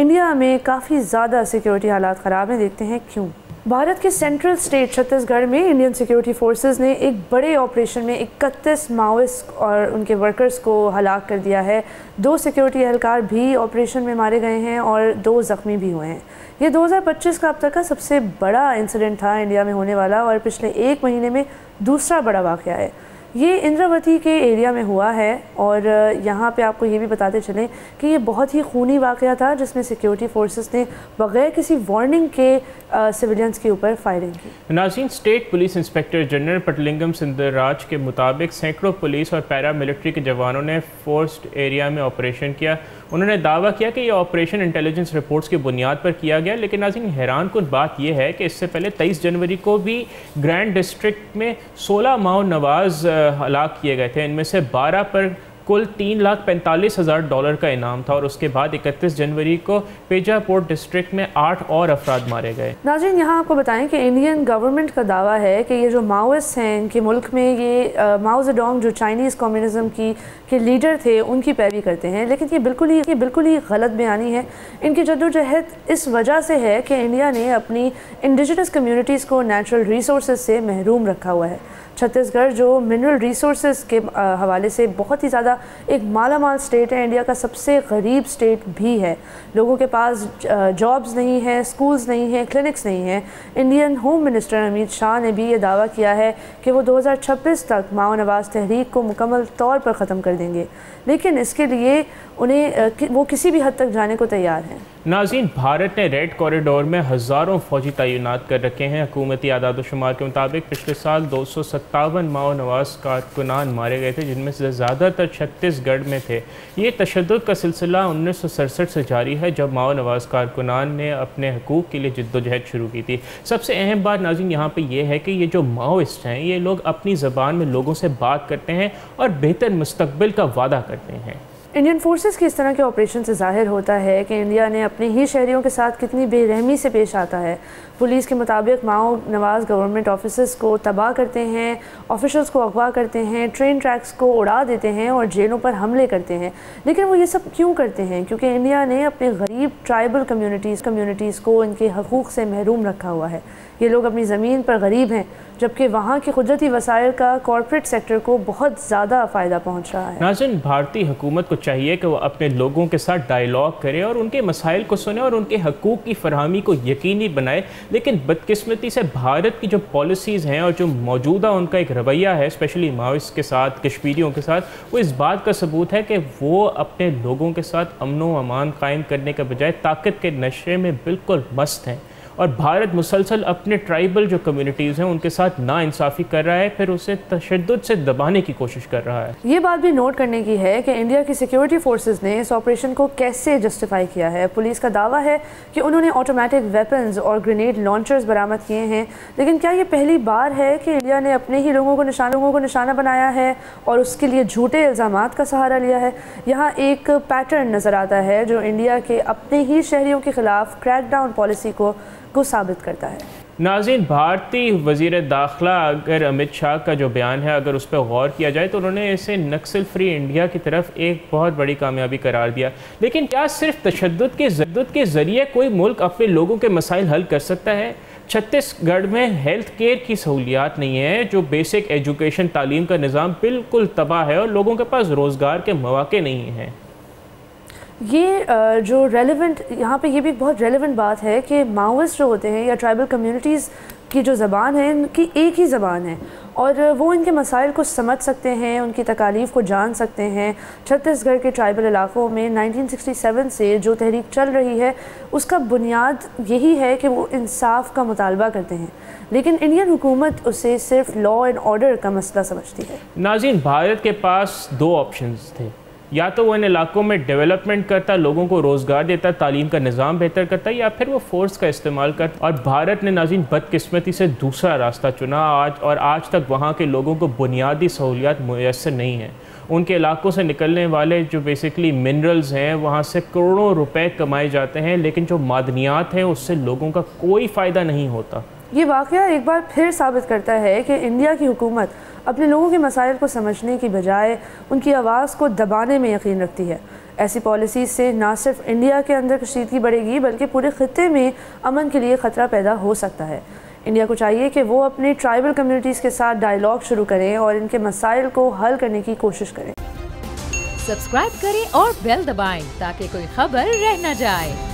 India में काफ़ी ज़्यादा सिक्योरिटी हालात ख़राब हैं। देखते हैं क्यों। भारत के सेंट्रल स्टेट छत्तीसगढ़ में इंडियन सिक्योरिटी फोर्सेस ने एक बड़े ऑपरेशन में 31 माओइस्ट और उनके वर्कर्स को हलाक कर दिया है। 2 सिक्योरिटी एहलकार भी ऑपरेशन में मारे गए हैं और 2 ज़ख्मी भी हुए हैं। ये 2025 का अब तक का सबसे बड़ा इंसिडेंट था इंडिया में होने वाला और पिछले 1 महीने में दूसरा बड़ा वाक़या है। ये इंद्रावती के एरिया में हुआ है और यहाँ पे आपको ये भी बताते चलें कि ये बहुत ही खूनी वाक़या था जिसमें सिक्योरिटी फोर्सेस ने बग़ैर किसी वार्निंग के सिविलियंस के ऊपर फायरिंग की। नाज़रीन, state police inspector general Pattilingam Sundarraj के मुताबिक सैकड़ों पुलिस और पैरामिलिट्री के जवानों ने फोर्स्ड एरिया में ऑपरेशन किया। उन्होंने दावा किया कि यह ऑपरेशन इंटेलिजेंस रिपोर्ट्स की बुनियाद पर किया गया, लेकिन नाज़रीन हैरानकुन बात यह है कि इससे पहले 23 जनवरी को भी ग्रैंड डिस्ट्रिक्ट में 16 माओ नवाज हलाक किए गए थे। इनमें से 12 पर कुल $3,45,000 का इनाम था और उसके बाद 31 जनवरी को पेजापोर्ट डिस्ट्रिक्ट में 8 और अफराद मारे गए। नाज़रीन, यहाँ आपको बताएं कि इंडियन गवर्नमेंट का दावा है कि ये जो माओइस्ट हैं इनके मुल्क में ये माओ ज़ेडोंग जो चाइनीज़ कम्युनिज़म के लीडर थे उनकी पैरवी करते हैं, लेकिन ये बिल्कुल ही गलत बयानी है। इनकी जद्दोजहद इस वजह से है कि इंडिया ने अपनी इंडिजिनस कम्यूनिटीज़ को नेचुरल रिसोर्स से महरूम रखा हुआ है। छत्तीसगढ़ जो मिनरल रिसोर्सेज के हवाले से बहुत ही ज़्यादा एक मालामाल स्टेट है, इंडिया का सबसे गरीब स्टेट भी है। लोगों के पास जॉब्स नहीं है, स्कूल्स नहीं है, क्लिनिक्स नहीं है। Indian home minister Amit Shah ने भी ये दावा किया है कि वो 2026 तक माओ नवाज तहरीक को मुकम्मल तौर पर ख़त्म कर देंगे, लेकिन इसके लिए वो किसी भी हद तक जाने को तैयार हैं। नाज़रीन, भारत ने रेड कॉरिडोर में हज़ारों फौजी तैनात कर रखे हैं। हुकूमती आदाद-ओ-शुमार के मुताबिक पिछले साल 257 माओ नवाज कारकुनान मारे गए थे, जिनमें से ज़्यादातर छत्तीसगढ़ में थे। ये तशद्दुद का सिलसिला 1967 से जारी है, जब माओ नवाज कारकुनान ने अपने हकूक़ के लिए जद्दोजहद शुरू की थी। सबसे अहम बात नाज़रीन यहाँ पर यह है कि ये जो माओइस्ट हैं ये लोग अपनी ज़बान में लोगों से बात करते हैं और बेहतर मुस्तकबिल का वादा करते हैं। इंडियन फोर्सेस की इस तरह के ऑपरेशन से जाहिर होता है कि इंडिया ने अपने ही शहरियों के साथ कितनी बेरहमी से पेश आता है। पुलिस के मुताबिक माओ नवाज गवर्नमेंट ऑफिसर्स को तबाह करते हैं, ऑफिशल्स को अगवा करते हैं, ट्रेन ट्रैक्स को उड़ा देते हैं और जेलों पर हमले करते हैं। लेकिन वो ये सब क्यों करते हैं? क्योंकि इंडिया ने अपने गरीब ट्राइबल कम्यूनिटीज़ को इनके हकूक़ से महरूम रखा हुआ है। ये लोग अपनी ज़मीन पर गरीब हैं, जबकि वहाँ के कुदरती वसाइल का कॉर्पोरेट सेक्टर को बहुत ज़्यादा फ़ायदा पहुँच रहा है। नाज़रीन, भारतीय हुकूमत को चाहिए कि वो अपने लोगों के साथ डायलॉग करे और उनके मसाइल को सुने और उनके हकूक़ की फरहमी को यकीनी बनाए। लेकिन बदकिस्मती से भारत की जो पॉलिसीज़ हैं और जो मौजूदा उनका एक रवैया है, स्पेशली माओइस्ट के साथ, कश्मीरियों के साथ, वो इस बात का सबूत है कि वो अपने लोगों के साथ अमन व अमान कायम करने के बजाय ताकत के नशे में बिल्कुल मस्त हैं। और भारत मुसलसल अपने ट्राइबल जो कम्युनिटीज़ हैं उनके साथ नाइंसाफ़ी कर रहा है, फिर उसे तशद्दुद से दबाने की कोशिश कर रहा है। ये बात भी नोट करने की है कि इंडिया की सिक्योरिटी फोर्सेस ने इस ऑपरेशन को कैसे जस्टिफाई किया है। पुलिस का दावा है कि उन्होंने ऑटोमेटिक वेपन्स और ग्रेनेड लॉन्चर्स बरामद किए हैं, लेकिन क्या ये पहली बार है कि इंडिया ने अपने ही लोगों को निशाना बनाया है और उसके लिए झूठे इल्ज़ामात का सहारा लिया है? यहाँ एक पैटर्न नज़र आता है जो इंडिया के अपने ही शहरियों के ख़िलाफ़ क्रैकडाउन पॉलिसी को साबित करता है। नाज़रीन, भारतीय वज़ीर दाखिला अगर अमित शाह का जो बयान है अगर उस पर गौर किया जाए तो उन्होंने इसे नक्सल फ्री इंडिया की तरफ एक बहुत बड़ी कामयाबी करार दिया। लेकिन क्या सिर्फ तशद्दुद के ज़रिए कोई मुल्क अपने लोगों के मसाइल हल कर सकता है? छत्तीसगढ़ में हेल्थ केयर की सहूलियात नहीं है, जो बेसिक एजुकेशन तालीम का निज़ाम बिल्कुल तबाह है और लोगों के पास रोज़गार के मौके नहीं हैं। ये जो रेलेवेंट यहाँ पे ये भी बहुत रेलेवेंट बात है कि माओइस्ट जो होते हैं या ट्राइबल कम्युनिटीज़ की जो ज़बान है इनकी एक ही ज़बान है और वो इनके मसाइल को समझ सकते हैं, उनकी तकालीफ को जान सकते हैं। छत्तीसगढ़ के ट्राइबल इलाक़ों में 1967 से जो तहरीक चल रही है उसका बुनियाद यही है कि वो इंसाफ का मुतालबा करते हैं, लेकिन इंडियन हुकूमत उसे सिर्फ लॉ एंड ऑर्डर का मसला समझती है। नाज़रीन, भारत के पास 2 ऑप्शंस थे, या तो वो इन इलाकों में डेवलपमेंट करता, लोगों को रोज़गार देता, तालीम का निज़ाम बेहतर करता, या फिर वो फोर्स का इस्तेमाल करता। और भारत ने नाज़रीन बदकिस्मती से दूसरा रास्ता चुना आज तक वहाँ के लोगों को बुनियादी सहूलियात मुयस्सर नहीं हैं। उनके इलाकों से निकलने वाले जो बेसिकली मिनरल्स हैं वहाँ से करोड़ों रुपए कमाए जाते हैं, लेकिन जो मादनियात हैं उससे लोगों का कोई फ़ायदा नहीं होता। ये वाक़या एक बार फिर साबित करता है कि इंडिया की हुकूमत अपने लोगों के मसाइल को समझने की बजाय उनकी आवाज़ को दबाने में यकीन रखती है। ऐसी पॉलिसी से ना सिर्फ इंडिया के अंदर कशीदगी बढ़ेगी बल्कि पूरे खित्ते में अमन के लिए ख़तरा पैदा हो सकता है। इंडिया को चाहिए कि वो अपनी ट्राइबल कम्युनिटीज़ के साथ डायलॉग शुरू करें और इनके मसाइल को हल करने की कोशिश करें। सब्सक्राइब करें और बेल दबाएं ताकि कोई खबर रह न जाए।